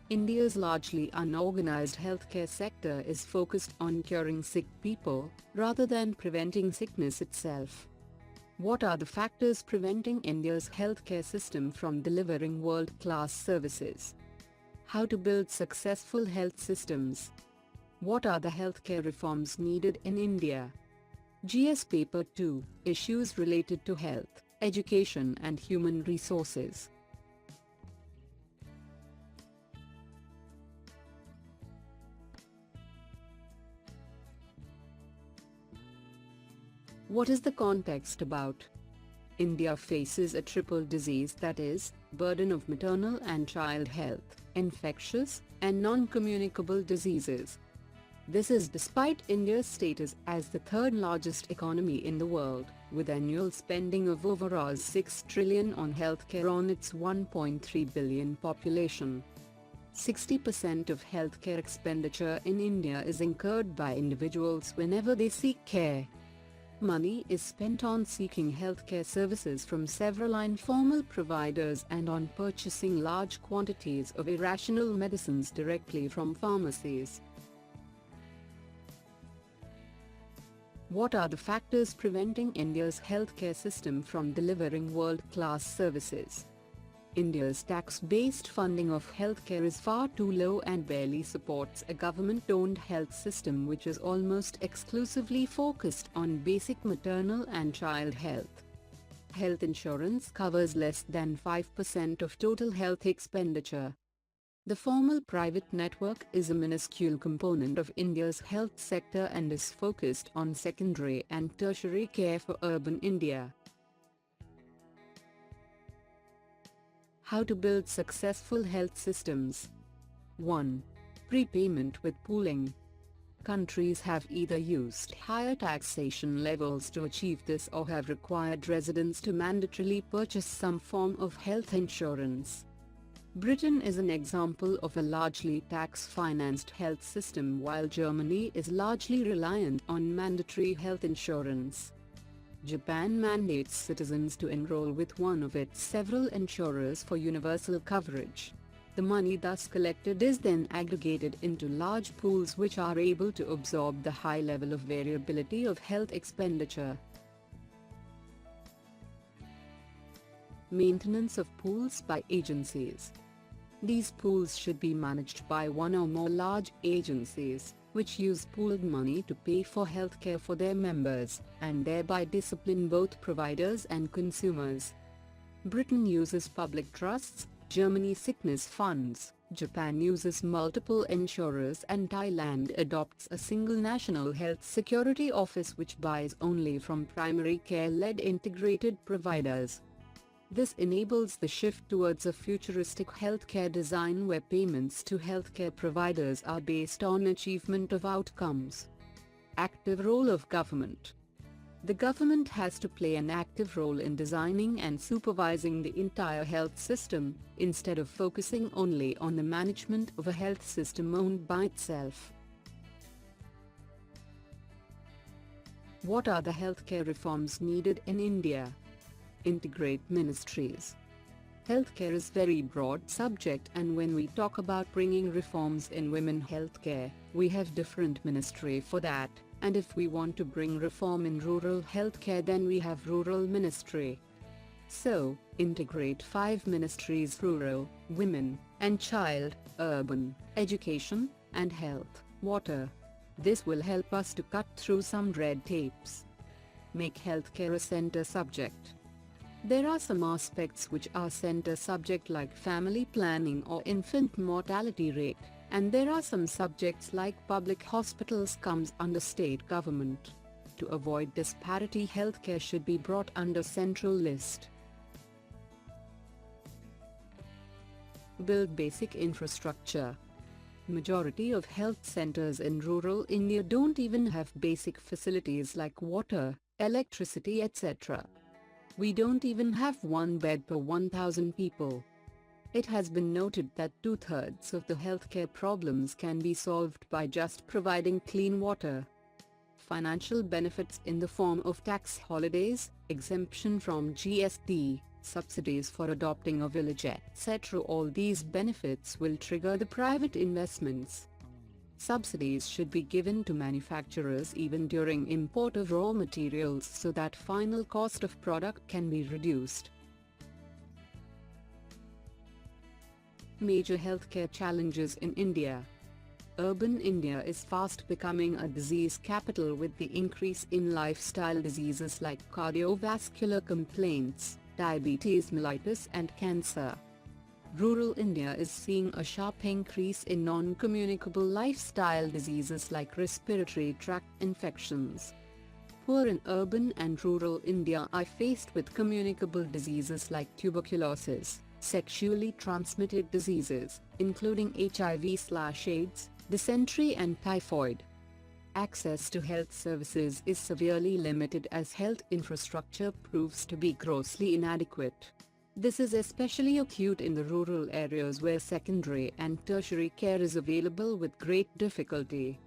India's largely unorganized healthcare sector is focused on curing sick people, rather than preventing sickness itself. What are the factors preventing India's healthcare system from delivering world-class services? How to build successful health systems? What are the healthcare reforms needed in India? GS Paper 2, Issues related to health, education and human resources. What is the context about? India faces a triple disease, that is, burden of maternal and child health, infectious and non-communicable diseases. This is despite India's status as the third largest economy in the world, with annual spending of over 6 trillion on healthcare on its 1.3 billion population. 60% of healthcare expenditure in India is incurred by individuals whenever they seek care. Money is spent on seeking healthcare services from several informal providers and on purchasing large quantities of irrational medicines directly from pharmacies. What are the factors preventing India's healthcare system from delivering world-class services? India's tax-based funding of healthcare is far too low and barely supports a government-owned health system which is almost exclusively focused on basic maternal and child health. Health insurance covers less than 5% of total health expenditure. The formal private network is a minuscule component of India's health sector and is focused on secondary and tertiary care for urban India. How to build successful health systems. 1. Prepayment with pooling. Countries have either used higher taxation levels to achieve this or have required residents to mandatorily purchase some form of health insurance. Britain is an example of a largely tax-financed health system, while Germany is largely reliant on mandatory health insurance. Japan mandates citizens to enroll with one of its several insurers for universal coverage. The money thus collected is then aggregated into large pools which are able to absorb the high level of variability of health expenditure. Maintenance of pools by agencies. These pools should be managed by one or more large agencies, which use pooled money to pay for healthcare for their members, and thereby discipline both providers and consumers. Britain uses public trusts, Germany sickness funds, Japan uses multiple insurers, and Thailand adopts a single national health security office which buys only from primary care-led integrated providers. This enables the shift towards a futuristic healthcare design where payments to healthcare providers are based on achievement of outcomes. Active role of government. The government has to play an active role in designing and supervising the entire health system, instead of focusing only on the management of a health system owned by itself. What are the healthcare reforms needed in India? Integrate ministries. Healthcare is a very broad subject, and when we talk about bringing reforms in women healthcare, we have different ministry for that, and if we want to bring reform in rural healthcare, then we have rural ministry. So, integrate 5 ministries: rural, women and child, urban, education, and health, water. This will help us to cut through some red tapes. Make healthcare a center subject. There are some aspects which are center subject like family planning or infant mortality rate, and there are some subjects like public hospitals comes under state government. To avoid disparity, healthcare should be brought under central list. Build basic infrastructure. Majority of health centers in rural India don't even have basic facilities like water, electricity, etc. We don't even have one bed per 1,000 people. It has been noted that 2/3 of the healthcare problems can be solved by just providing clean water. Financial benefits in the form of tax holidays, exemption from GST, subsidies for adopting a village, etc. All these benefits will trigger the private investments. Subsidies should be given to manufacturers even during import of raw materials so that final cost of product can be reduced. Major healthcare challenges in India. Urban India is fast becoming a disease capital with the increase in lifestyle diseases like cardiovascular complaints, diabetes mellitus and cancer. Rural India is seeing a sharp increase in non-communicable lifestyle diseases like respiratory tract infections. Poor in urban and rural India are faced with communicable diseases like tuberculosis, sexually transmitted diseases, including HIV/AIDS, dysentery and typhoid. Access to health services is severely limited as health infrastructure proves to be grossly inadequate. This is especially acute in the rural areas where secondary and tertiary care is available with great difficulty.